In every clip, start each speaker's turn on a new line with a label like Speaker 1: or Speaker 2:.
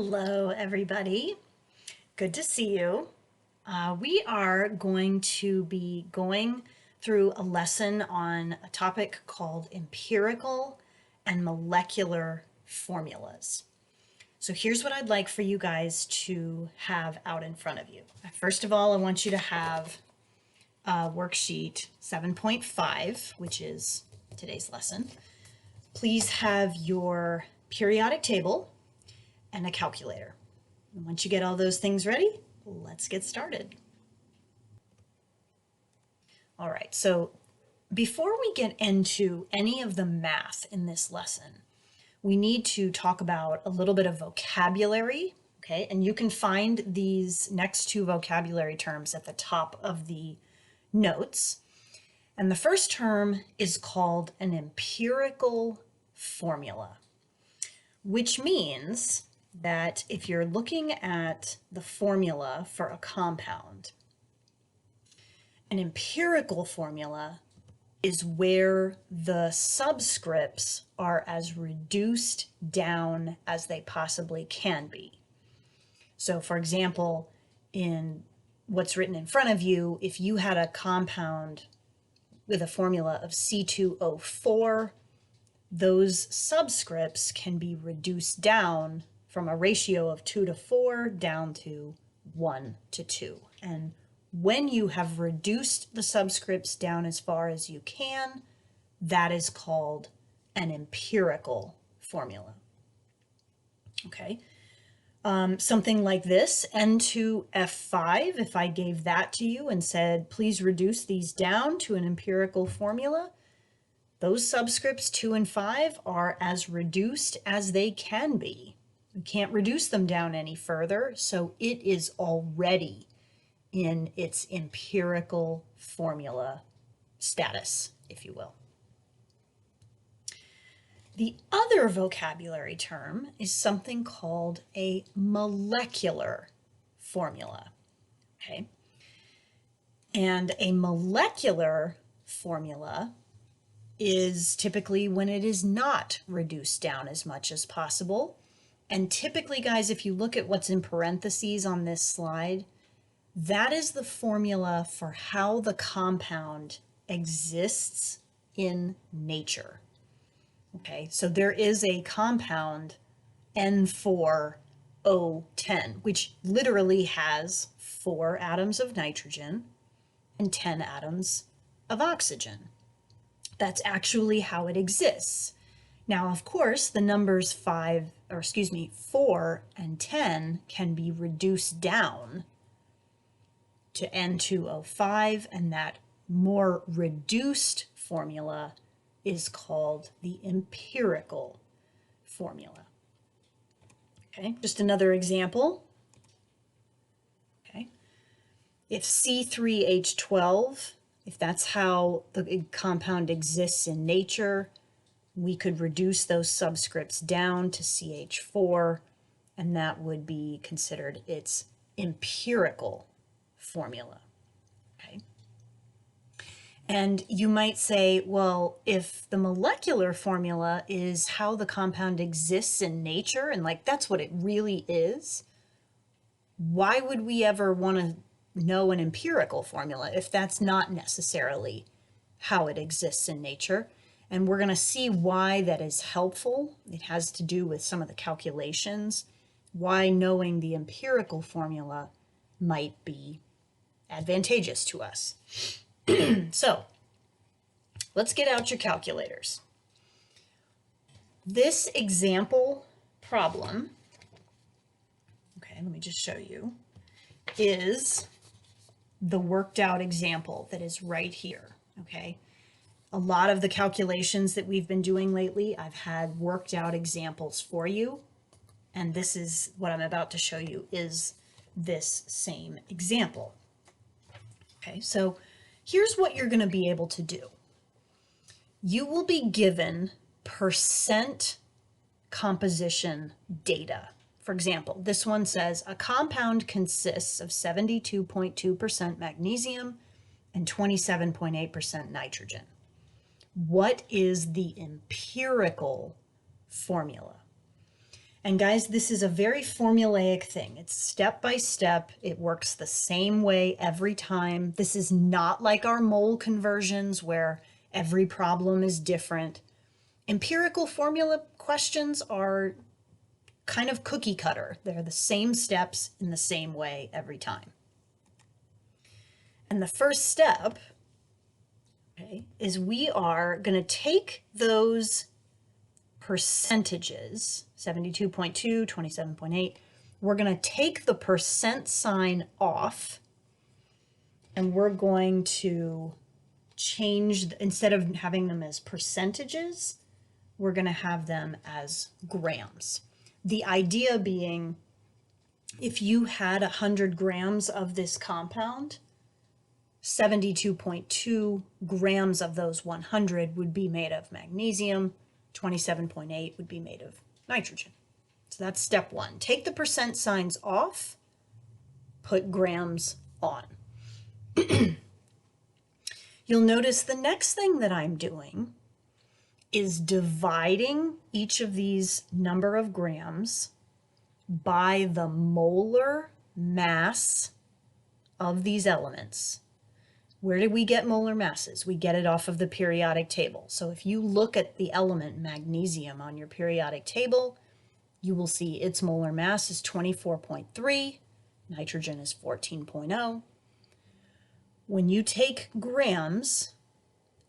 Speaker 1: Hello, everybody. Good to see you. We are going to be going through a lesson on a topic called empirical and molecular formulas. So here's what I'd like for you guys to have out in front of you. First of all, I want you to have worksheet 7.5, which is today's lesson. Please have your periodic table and a calculator. And once you get all those things ready, let's get started. All right, so before we get into any of the math in this lesson, we need to talk about a little bit of vocabulary, okay? And you can find these next two vocabulary terms at the top of the notes. And the first term is called an empirical formula, which means that if you're looking at the formula for a compound, an empirical formula is where the subscripts are as reduced down as they possibly can be. So for example, in what's written in front of you, if you had a compound with a formula of C2O4, those subscripts can be reduced down from a ratio of 2 to 4 down to 1 to 2. And when you have reduced the subscripts down as far as you can, that is called an empirical formula. Okay. Something like this, N2F5, if I gave that to you and said, please reduce these down to an empirical formula, those subscripts 2 and 5 are as reduced as they can be. We can't reduce them down any further, so it is already in its empirical formula status, if you will. The other vocabulary term is something called a molecular formula, okay? And a molecular formula is typically when it is not reduced down as much as possible. And typically, guys, if you look at what's in parentheses on this slide, that is the formula for how the compound exists in nature. Okay, so there is a compound N4O10, which literally has 4 atoms of nitrogen and 10 atoms of oxygen. That's actually how it exists. Now, of course, the numbers 4 and 10 can be reduced down to N2O5, and that more reduced formula is called the empirical formula. Okay, just another example. Okay, if C3H12, if that's how the compound exists in nature, we could reduce those subscripts down to CH4, and that would be considered its empirical formula. Okay. And you might say, well, if the molecular formula is how the compound exists in nature, and like that's what it really is, why would we ever want to know an empirical formula if that's not necessarily how it exists in nature? And we're going to see why that is helpful. It has to do with some of the calculations, why knowing the empirical formula might be advantageous to us. So let's get out your calculators. This example problem, okay, let me just show you, is the worked out example that is right here, okay? A lot of the calculations that we've been doing lately, I've had worked out examples for you, and this is what I'm about to show you is this same example. Okay, so here's what you're going to be able to do. You will be given percent composition data. For example, this one says a compound consists of 72.2% magnesium and 27.8% nitrogen. What is the empirical formula? And guys, this is a very formulaic thing. It's step by step. It works the same way every time. This is not like our mole conversions where every problem is different. Empirical formula questions are kind of cookie cutter. They're the same steps in the same way every time. And the first step, okay, is we are going to take those percentages, 72.2, 27.8, we're going to take the percent sign off and we're going to change, instead of having them as percentages, we're going to have them as grams. The idea being, if you had 100 grams of this compound, 72.2 grams of those 100 would be made of magnesium, 27.8 would be made of nitrogen. So that's step one. Take the percent signs off, put grams on. You'll notice the next thing that I'm doing is dividing each of these number of grams by the molar mass of these elements. Where did we get molar masses? We get it off of the periodic table. So if you look at the element magnesium on your periodic table, you will see its molar mass is 24.3, nitrogen is 14.0. When you take grams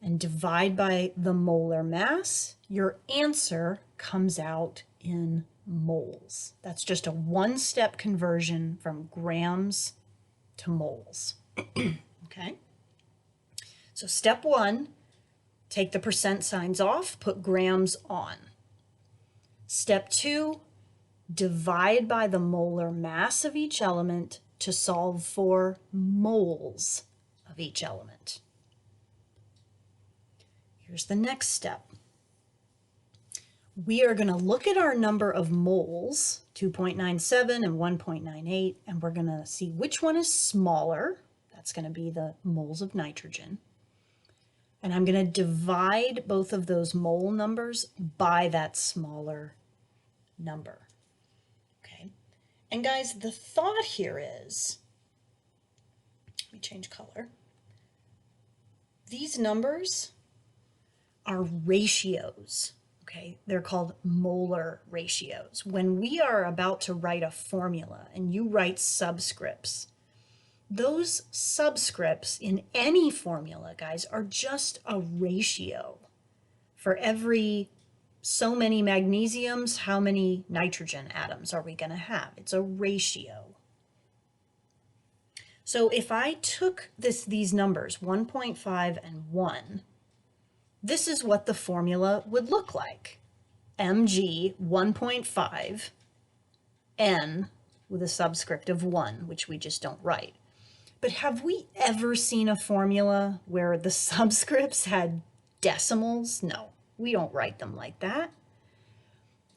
Speaker 1: and divide by the molar mass, your answer comes out in moles. That's just a one-step conversion from grams to moles. Okay? So step one, take the percent signs off, put grams on. Step two, divide by the molar mass of each element to solve for moles of each element. Here's the next step. We are going to look at our number of moles, 2.97 and 1.98, and we're going to see which one is smaller. That's going to be the moles of nitrogen. And I'm going to divide both of those mole numbers by that smaller number. Okay. And guys, the thought here is, let me change color. These numbers are ratios. Okay, they're called molar ratios. When we are about to write a formula and you write subscripts, those subscripts in any formula, guys, are just a ratio. For every so many magnesiums, how many nitrogen atoms are we going to have? It's a ratio. So if I took these numbers, 1.5 and 1, this is what the formula would look like. Mg 1.5 N with a subscript of 1, which we just don't write. But have we ever seen a formula where the subscripts had decimals? No, we don't write them like that.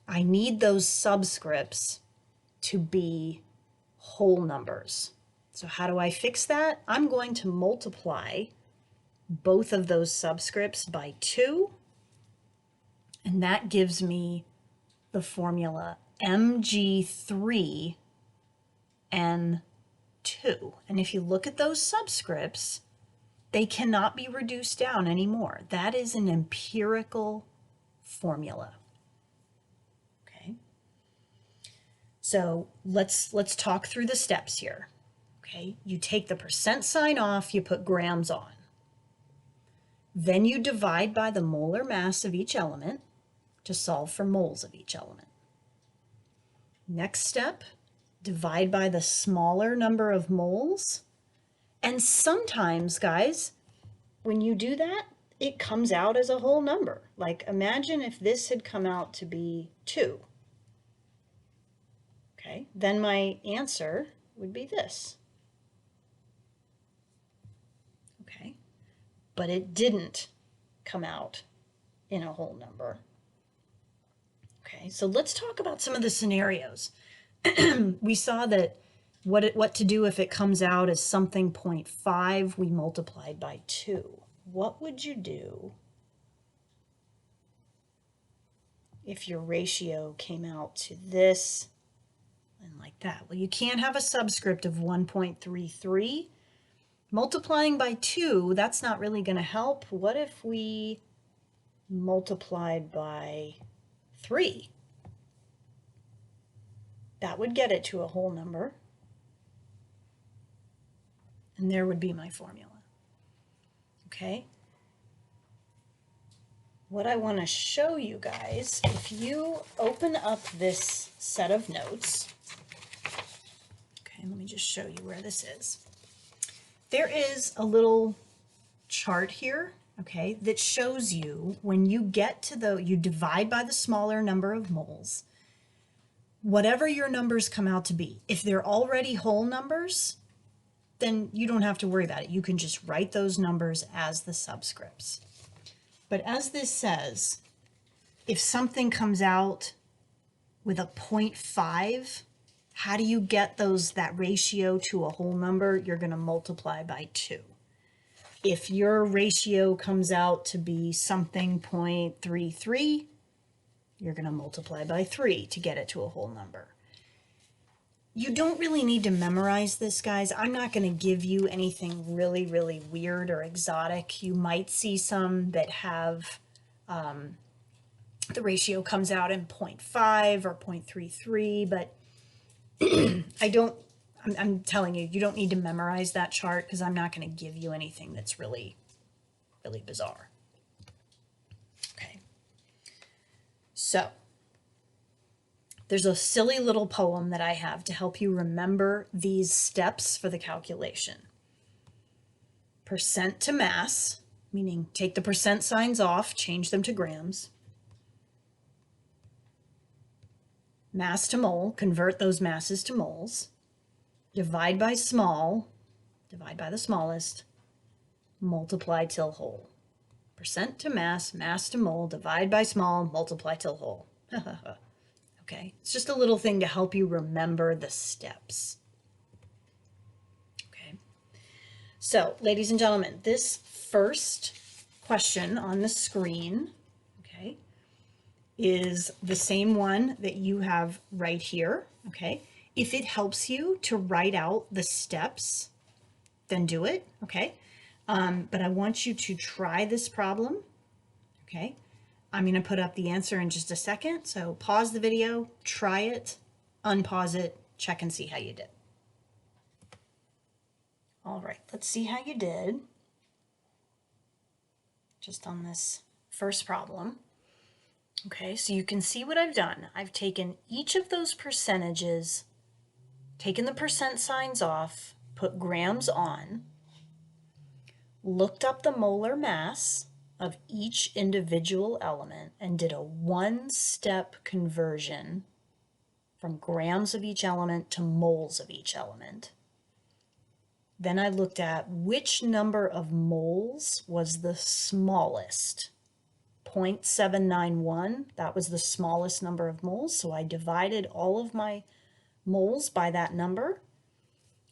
Speaker 1: I need those subscripts to be whole numbers. So how do I fix that? I'm going to multiply both of those subscripts by 2, and that gives me the formula Mg3N2. And if you look at those subscripts, they cannot be reduced down anymore. That is an empirical formula. Okay. So let's talk through the steps here. Okay. You take the percent sign off, you put grams on. Then you divide by the molar mass of each element to solve for moles of each element. Next step, divide by the smaller number of moles. And sometimes, guys, when you do that, it comes out as a whole number. Like imagine if this had come out to be 2. Okay, then my answer would be this. Okay, but it didn't come out in a whole number. Okay, so let's talk about some of the scenarios. We saw that what to do if it comes out as something 0.5, we multiplied by 2. What would you do if your ratio came out to this and like that? Well, you can't have a subscript of 1.33. Multiplying by 2, that's not really going to help. What if we multiplied by 3? That would get it to a whole number. And there would be my formula. Okay? What I want to show you guys, if you open up this set of notes, okay, let me just show you where this is. There is a little chart here, okay, that shows you when you get to you divide by the smaller number of moles, whatever your numbers come out to be. If they're already whole numbers, then you don't have to worry about it. You can just write those numbers as the subscripts. But as this says, if something comes out with a 0.5, how do you get that ratio to a whole number? You're going to multiply by 2. If your ratio comes out to be something 0.33, you're going to multiply by 3 to get it to a whole number. You don't really need to memorize this, guys. I'm not going to give you anything really, really weird or exotic. You might see some that have the ratio comes out in 0.5 or 0.33, but I'm telling you, you don't need to memorize that chart because I'm not going to give you anything that's really, really bizarre. Okay. So there's a silly little poem that I have to help you remember these steps for the calculation. Percent to mass, meaning take the percent signs off, change them to grams. Mass to mole, convert those masses to moles. Divide by small, divide by the smallest, multiply till whole. Percent to mass, mass to mole, divide by small, multiply till whole. Okay, it's just a little thing to help you remember the steps. Okay, so ladies and gentlemen, this first question on the screen, okay, is the same one that you have right here, okay? If it helps you to write out the steps, then do it, okay? But I want you to try this problem, okay? I'm going to put up the answer in just a second, so pause the video, try it, unpause it, check and see how you did. All right, let's see how you did just on this first problem. Okay, so you can see what I've done. I've taken each of those percentages, taken the percent signs off, put grams on, looked up the molar mass of each individual element, and did a one-step conversion from grams of each element to moles of each element. Then I looked at which number of moles was the smallest. 0.791, that was the smallest number of moles, so I divided all of my moles by that number,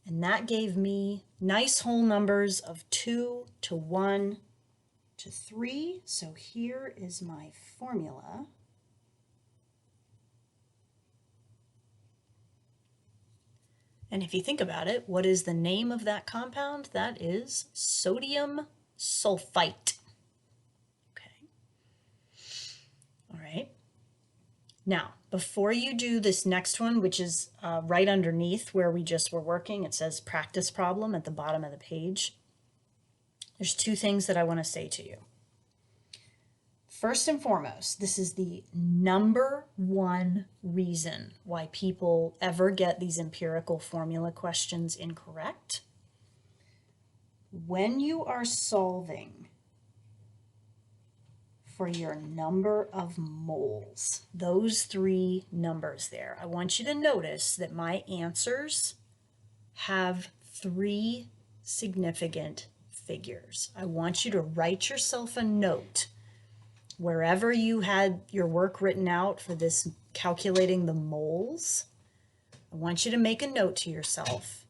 Speaker 1: and that gave me nice whole numbers of 2 to 1 to 3. So here is my formula. And if you think about it, what is the name of that compound? That is sodium sulfite. All right. Now, before you do this next one, which is right underneath where we just were working, it says practice problem at the bottom of the page. There's two things that I want to say to you. First and foremost, this is the number one reason why people ever get these empirical formula questions incorrect. When you are solving for your number of moles, those three numbers there, I want you to notice that my answers have three significant figures. I want you to write yourself a note wherever you had your work written out for this calculating the moles. I want you to make a note to yourself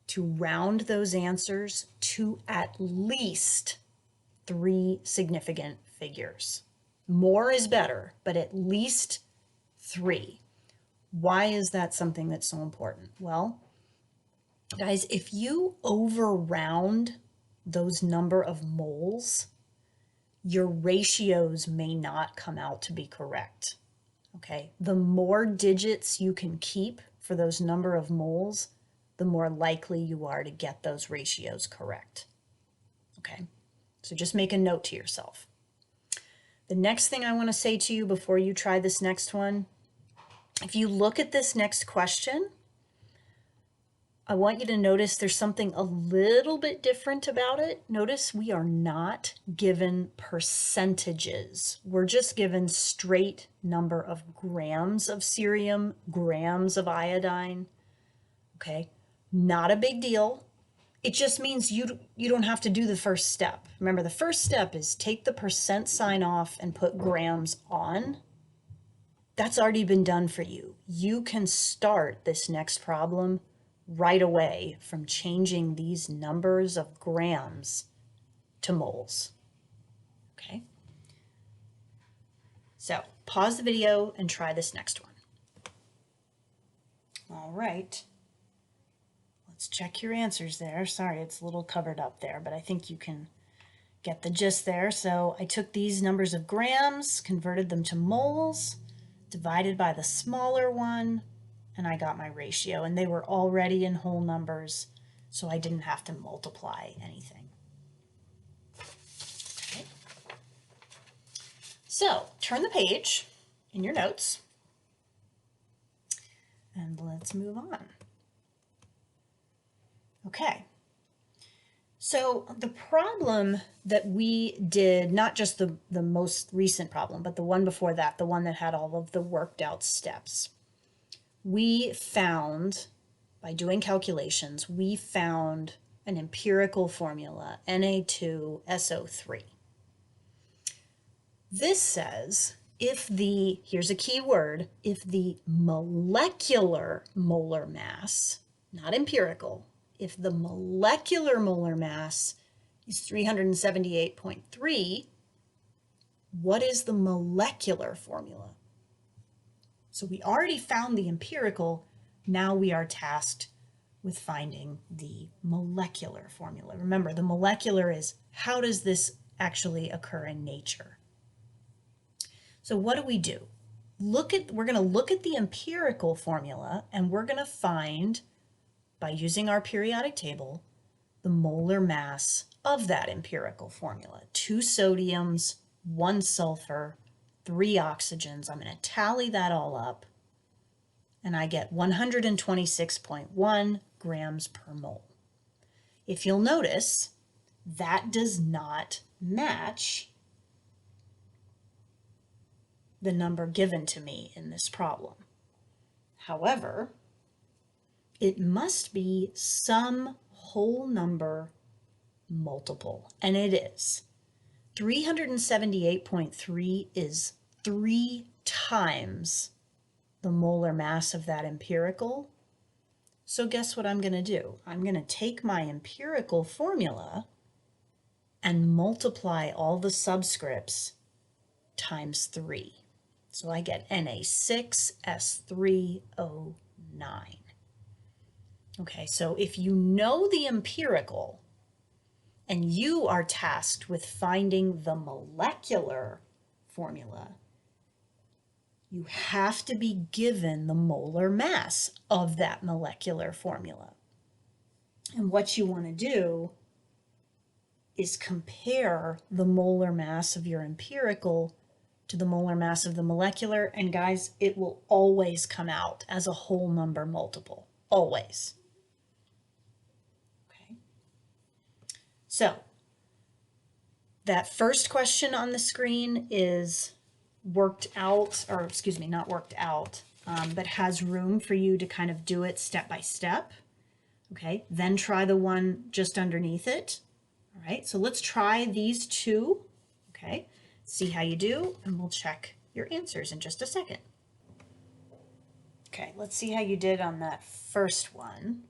Speaker 1: to round those answers to at least three significant figures. More is better, but at least 3. Why is that something that's so important? Well, guys, if you over-round those number of moles, your ratios may not come out to be correct. Okay, the more digits you can keep for those number of moles, the more likely you are to get those ratios correct. Okay, so just make a note to yourself. The next thing I want to say to you before you try this next one, if you look at this next question, I want you to notice there's something a little bit different about it. Notice we are not given percentages. We're just given straight number of grams of cerium, grams of iodine. Okay, not a big deal. It just means you don't have to do the first step. Remember, the first step is take the percent sign off and put grams on. That's already been done for you. You can start this next problem right away from changing these numbers of grams to moles. Okay? So pause the video and try this next one. All right. Let's check your answers there. Sorry, it's a little covered up there, but I think you can get the gist there. So I took these numbers of grams, converted them to moles, divided by the smaller one, and I got my ratio, and they were already in whole numbers, so I didn't have to multiply anything. Okay. So turn the page in your notes, and let's move on. Okay. So the problem that we did, not just the most recent problem, but the one before that, the one that had all of the worked out steps, we found, by doing calculations, we found an empirical formula, Na2SO3. This says if the, here's a key word, if the molecular molar mass, not empirical, if the molecular molar mass is 378.3, what is the molecular formula? So we already found the empirical, now we are tasked with finding the molecular formula. Remember, the molecular is how does this actually occur in nature? So what do? We're going to look at the empirical formula, and we're going to find, by using our periodic table, the molar mass of that empirical formula. 2 sodiums, 1 sulfur, 3 oxygens. I'm going to tally that all up, and I get 126.1 grams per mole. If you'll notice, that does not match the number given to me in this problem. However, it must be some whole number multiple, and it is. 378.3 is 3 times the molar mass of that empirical. So guess what I'm going to do? I'm going to take my empirical formula and multiply all the subscripts times 3. So I get Na6S3O9. Okay, so if you know the empirical and you are tasked with finding the molecular formula, you have to be given the molar mass of that molecular formula. And what you want to do is compare the molar mass of your empirical to the molar mass of the molecular, and guys, it will always come out as a whole number multiple, always. Okay. So that first question on the screen is worked out, or excuse me, not worked out, but has room for you to kind of do it step by step. Okay, then try the one just underneath it. All right, so let's try these two. Okay, see how you do, and we'll check your answers in just a second. Okay, let's see how you did on that first one.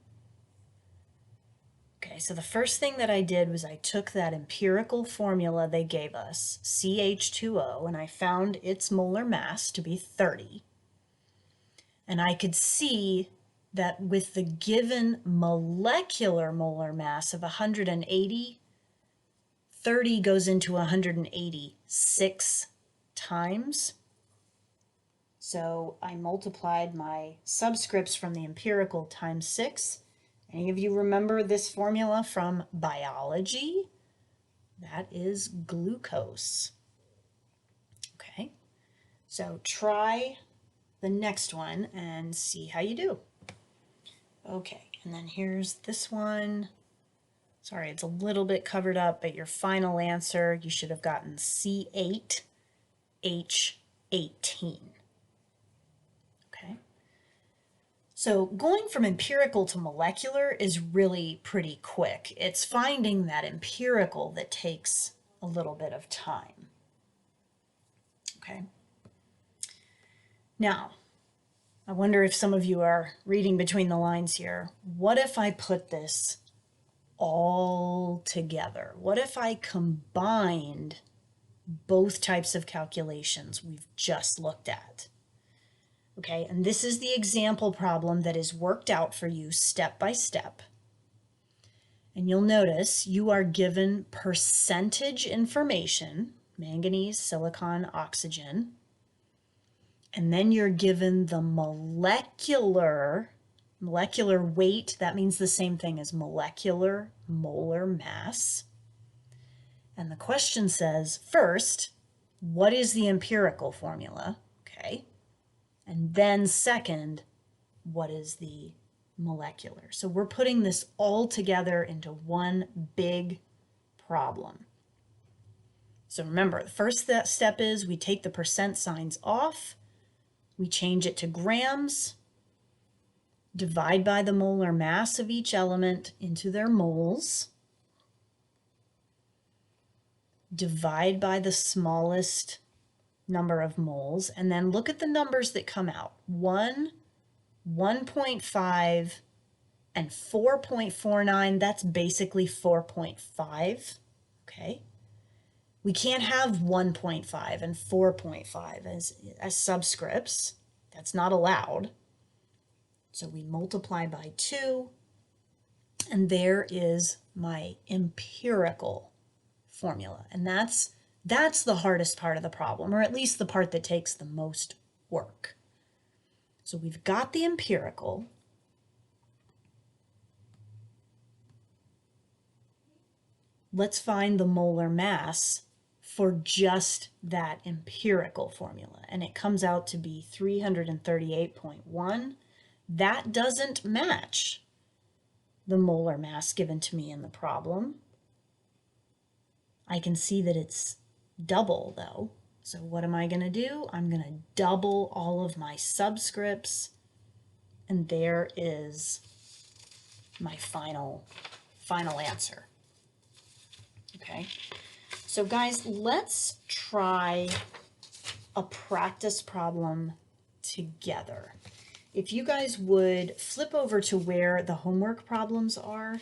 Speaker 1: Okay, so the first thing that I did was I took that empirical formula they gave us, CH2O, and I found its molar mass to be 30. And I could see that with the given molecular molar mass of 180, 30 goes into 186 times. So I multiplied my subscripts from the empirical times 6. Any of you remember this formula from biology? That is glucose. Okay, so try the next one and see how you do. Okay, and then here's this one. Sorry, it's a little bit covered up, but your final answer, you should have gotten C8H18. Okay. So going from empirical to molecular is really pretty quick. It's finding that empirical that takes a little bit of time. Okay. Now, I wonder if some of you are reading between the lines here. What if I put this all together? What if I combined both types of calculations we've just looked at? Okay, and this is the example problem that is worked out for you step by step. And you'll notice you are given percentage information, manganese, silicon, oxygen, and then you're given the molecular weight. That means the same thing as molecular molar mass. And the question says, first, what is the empirical formula? Okay. And then second, what is the molecular? So we're putting this all together into one big problem. So remember, the first step is we take the percent signs off, we change it to grams, divide by the molar mass of each element into their moles, divide by the smallest number of moles, and then look at the numbers that come out. 1, 1.5, and 4.49, that's basically 4.5, okay? We can't have 1.5 and 4.5 as subscripts. That's not allowed. So we multiply by 2, and there is my empirical formula. And that's the hardest part of the problem, or at least the part that takes the most work. So we've got the empirical. Let's find the molar mass for just that empirical formula. And it comes out to be 338.1. That doesn't match the molar mass given to me in the problem. I can see that it's double though. So what am I going to do? I'm going to double all of my subscripts, and there is my final answer. Okay, so guys, let's try a practice problem together. If you guys would flip over to where the homework problems are,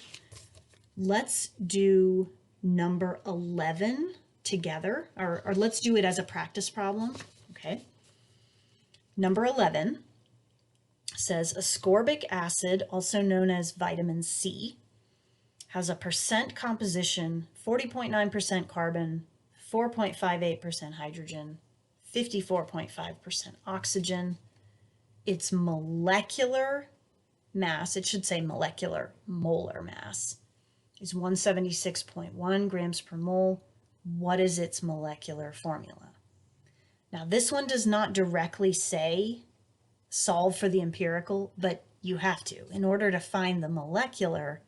Speaker 1: let's do number 11 together, or let's do it as a practice problem, okay? Number 11 says ascorbic acid, also known as vitamin C, has a percent composition, 40.9% carbon, 4.58% hydrogen, 54.5% oxygen. Its molecular mass, it should say molecular molar mass, is 176.1 grams per mole. What is its molecular formula? Now, this one does not directly say solve for the empirical, but you have to. In order to find the molecular,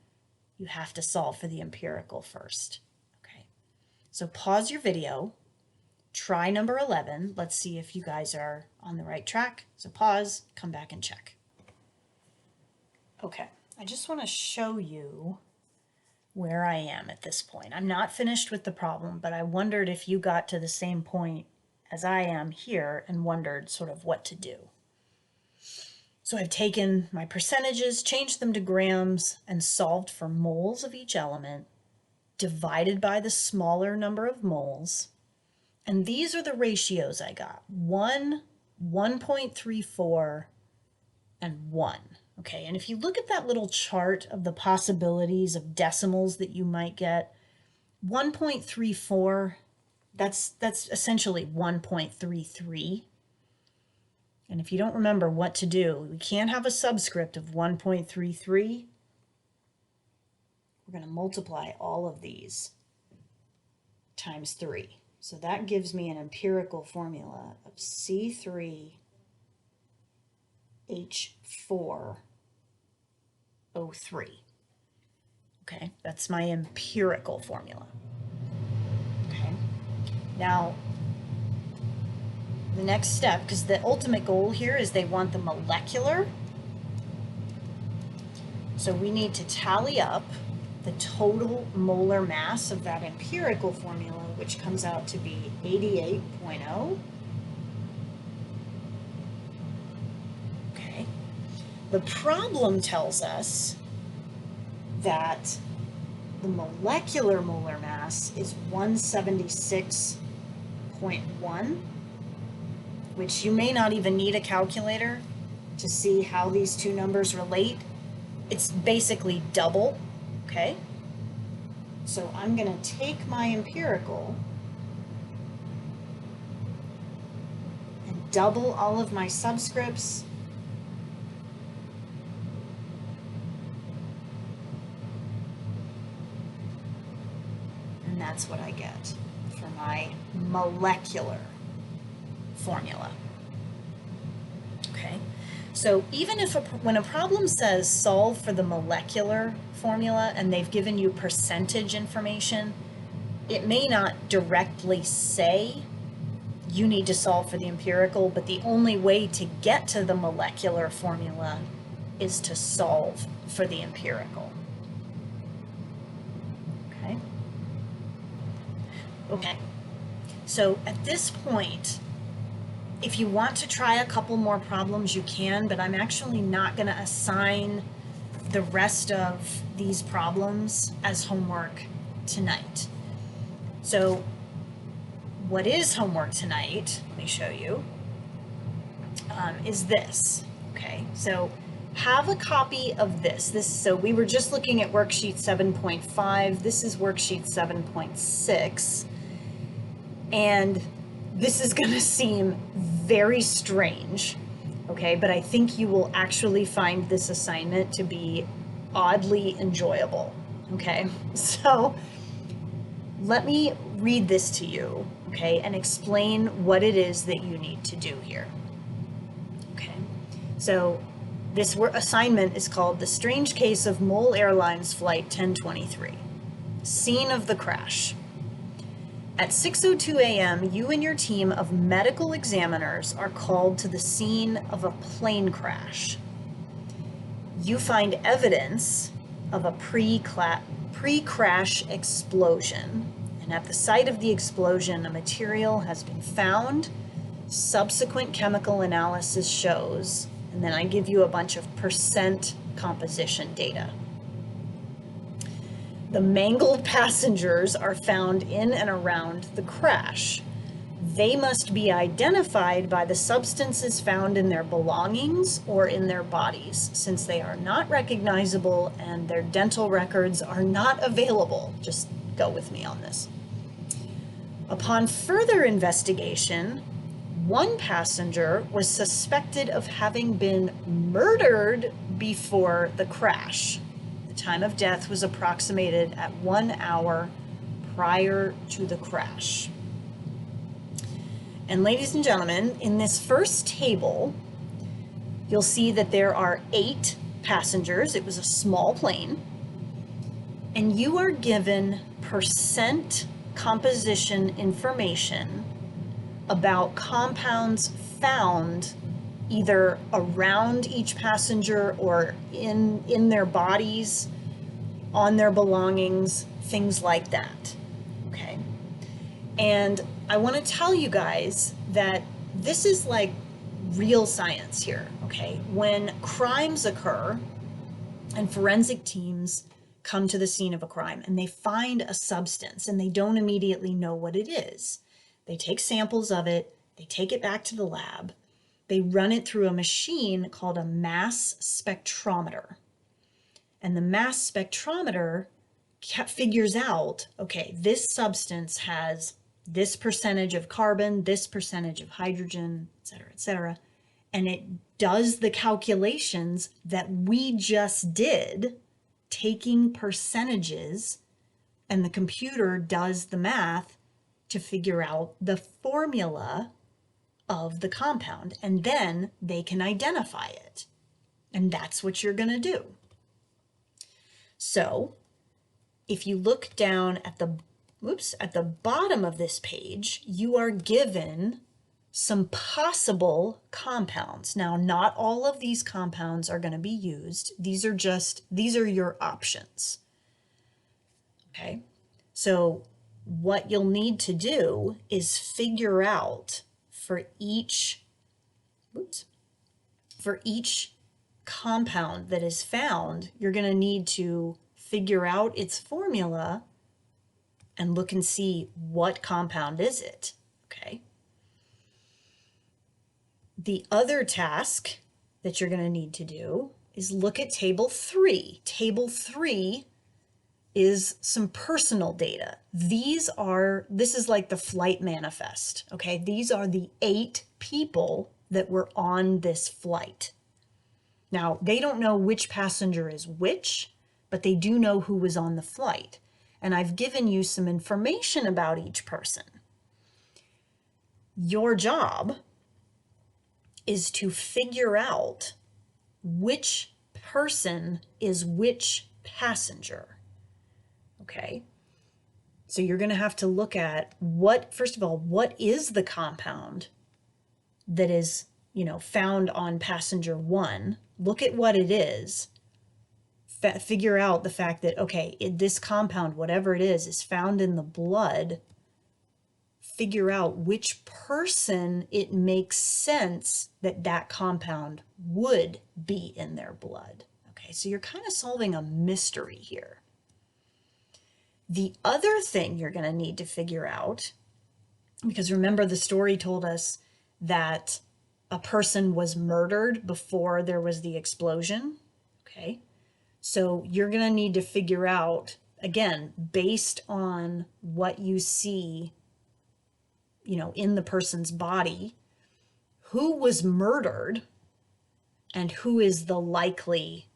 Speaker 1: you have to solve for the empirical first. Okay, so pause your video, try number 11. Let's see if you guys are on the right track. So pause, come back and check. Okay, I just want to show you where I am at this point. I'm not finished with the problem, but I wondered if you got to the same point as I am here and wondered sort of what to do. So I've taken my percentages, changed them to grams, and solved for moles of each element, divided by the smaller number of moles. And these are the ratios I got: 1, 1.34, and 1. Okay, and if you look at that little chart of the possibilities of decimals that you might get, 1.34, that's essentially 1.33. And if you don't remember what to do, we can't have a subscript of 1.33. We're going to multiply all of these times 3. So that gives me an empirical formula of C3H4O3. Okay, that's my empirical formula. Okay, now the next step, because the ultimate goal here is they want the molecular. So we need to tally up the total molar mass of that empirical formula, which comes out to be 88.0. Okay. The problem tells us that the molecular molar mass is 176.1, which you may not even need a calculator to see how these two numbers relate. It's basically double, okay? So I'm going to take my empirical and double all of my subscripts. And that's what I get for my molecular formula. Okay, so even if when a problem says solve for the molecular formula and they've given you percentage information, it may not directly say you need to solve for the empirical, but the only way to get to the molecular formula is to solve for the empirical. Okay. Okay. So at this point, if you want to try a couple more problems, you can, but I'm actually not going to assign the rest of these problems as homework tonight. So what is homework tonight, let me show you, is this. Okay, so have a copy of this. So we were just looking at worksheet 7.5. This is worksheet 7.6. And this is going to seem very strange, okay? But I think you will actually find this assignment to be oddly enjoyable, okay? So let me read this to you, okay, and explain what it is that you need to do here, okay? So this assignment is called The Strange Case of Mole Airlines Flight 1023, Scene of the Crash. At 6:02 a.m., you and your team of medical examiners are called to the scene of a plane crash. You find evidence of a pre-crash explosion, and at the site of the explosion, a material has been found. Subsequent chemical analysis shows, and then I give you a bunch of percent composition data. The mangled passengers are found in and around the crash. They must be identified by the substances found in their belongings or in their bodies, since they are not recognizable and their dental records are not available. Just go with me on this. Upon further investigation, one passenger was suspected of having been murdered before the crash. The time of death was approximated at 1 hour prior to the crash. And ladies and gentlemen, in this first table, you'll see that there are 8 passengers. It was a small plane. And you are given percent composition information about compounds found either around each passenger or in their bodies, on their belongings, things like that, okay? And I want to tell you guys that this is like real science here, okay, when crimes occur and forensic teams come to the scene of a crime and they find a substance and they don't immediately know what it is, they take samples of it, they take it back to the lab, they run it through a machine called a mass spectrometer. And the mass spectrometer figures out, okay, this substance has this percentage of carbon, this percentage of hydrogen, et cetera, and it does the calculations that we just did, taking percentages, and the computer does the math to figure out the formula of the compound, and then they can identify it. And that's what you're going to do. So if you look down at the bottom of this page, you are given some possible compounds. Now, not all of these compounds are going to be used. These are your options. Okay. So what you'll need to do is figure out for each compound that is found, you're going to need to figure out its formula and look and see what compound is it, okay? The other task that you're going to need to do is look at table 3. Table 3 is some personal data. This is like the flight manifest, okay? These are the 8 people that were on this flight. Now, they don't know which passenger is which, but they do know who was on the flight. And I've given you some information about each person. Your job is to figure out which person is which passenger. Okay? So you're going to have to look at first of all, what is the compound that is, found on passenger 1? Look at what it is. Figure out the fact that, okay, this compound, whatever it is found in the blood. Figure out which person it makes sense that compound would be in their blood. Okay, so you're kind of solving a mystery here. The other thing you're going to need to figure out, because remember the story told us that a person was murdered before there was the explosion, okay? So you're going to need to figure out, again, based on what you see, in the person's body, who was murdered and who is the likely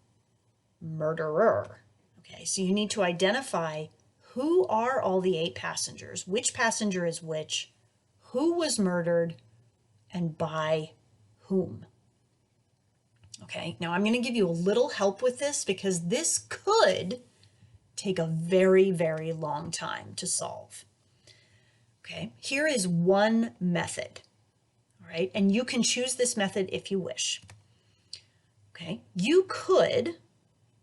Speaker 1: murderer. Okay, so you need to identify who are all the 8 passengers, which passenger is which, who was murdered, and by whom. Okay, now I'm going to give you a little help with this because this could take a very, very long time to solve. Okay, here is one method, all right, and you can choose this method if you wish. Okay, you could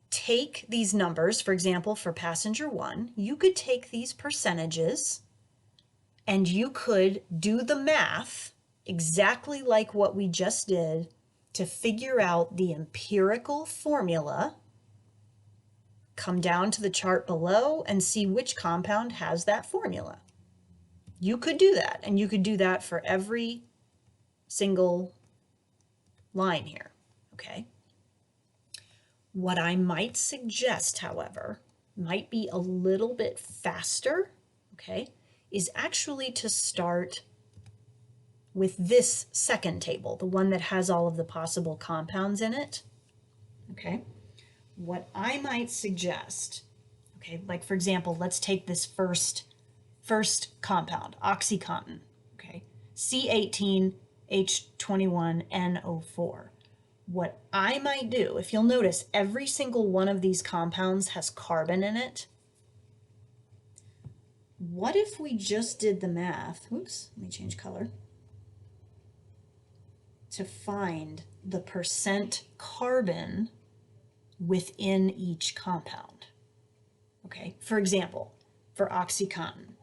Speaker 1: take these numbers, for example, for passenger 1, you could take these percentages and you could do the math exactly like what we just did to figure out the empirical formula, come down to the chart below and see which compound has that formula. You could do that, and you could do that for every single line here, okay? What I might suggest, however, might be a little bit faster, okay, is actually to start with this second table, the one that has all of the possible compounds in it, okay? What I might suggest, okay, like for example, let's take this first compound, OxyContin, okay, C18H21NO4. What I might do, if you'll notice, every single one of these compounds has carbon in it. What if we just did the math, oops, let me change color, to find the percent carbon within each compound? Okay, for example, for OxyContin,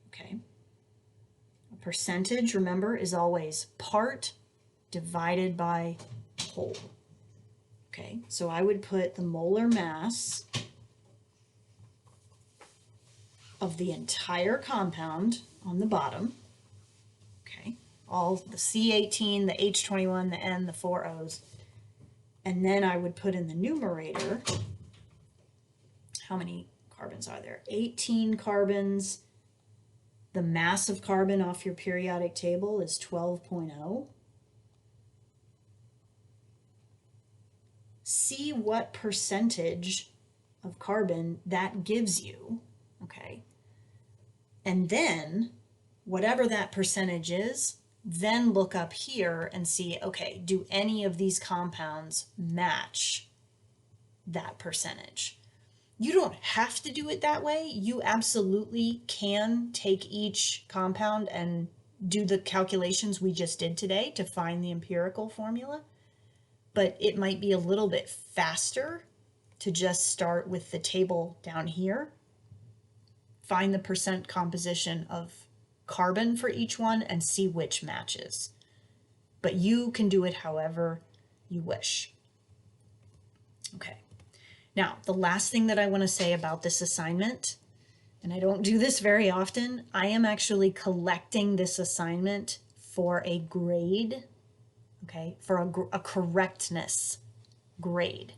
Speaker 1: okay, a percentage, remember, is always part divided by whole. Okay, so I would put the molar mass of the entire compound on the bottom. Okay, all the C18, the H21, the N, the 4 O's. And then I would put in the numerator, how many carbons are there? 18 carbons. The mass of carbon off your periodic table is 12.0. See what percentage of carbon that gives you, okay? And then, whatever that percentage is, then look up here and see, okay, do any of these compounds match that percentage? You don't have to do it that way. You absolutely can take each compound and do the calculations we just did today to find the empirical formula, but it might be a little bit faster to just start with the table down here, find the percent composition of carbon for each one and see which matches. But you can do it however you wish. Okay. Now, the last thing that I want to say about this assignment, and I don't do this very often, I am actually collecting this assignment for a grade, okay, for a correctness grade.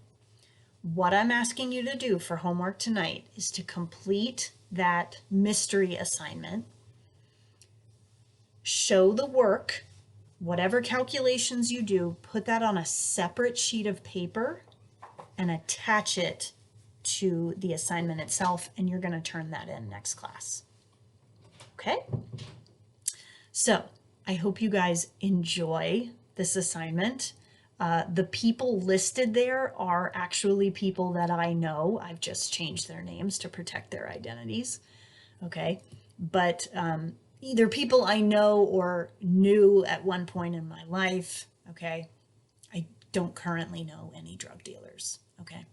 Speaker 1: What I'm asking you to do for homework tonight is to complete that mystery assignment, show the work, whatever calculations you do, put that on a separate sheet of paper and attach it to the assignment itself, and you're going to turn that in next class. Okay? So I hope you guys enjoy this assignment. The people listed there are actually people that I know. I've just changed their names to protect their identities. Okay? But either people I know or knew at one point in my life. Okay? I don't currently know any drug dealers. Okay.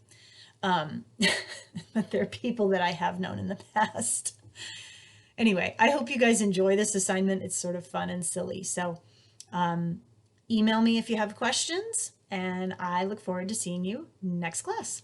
Speaker 1: But they're people that I have known in the past. Anyway, I hope you guys enjoy this assignment. It's sort of fun and silly. So email me if you have questions, and I look forward to seeing you next class.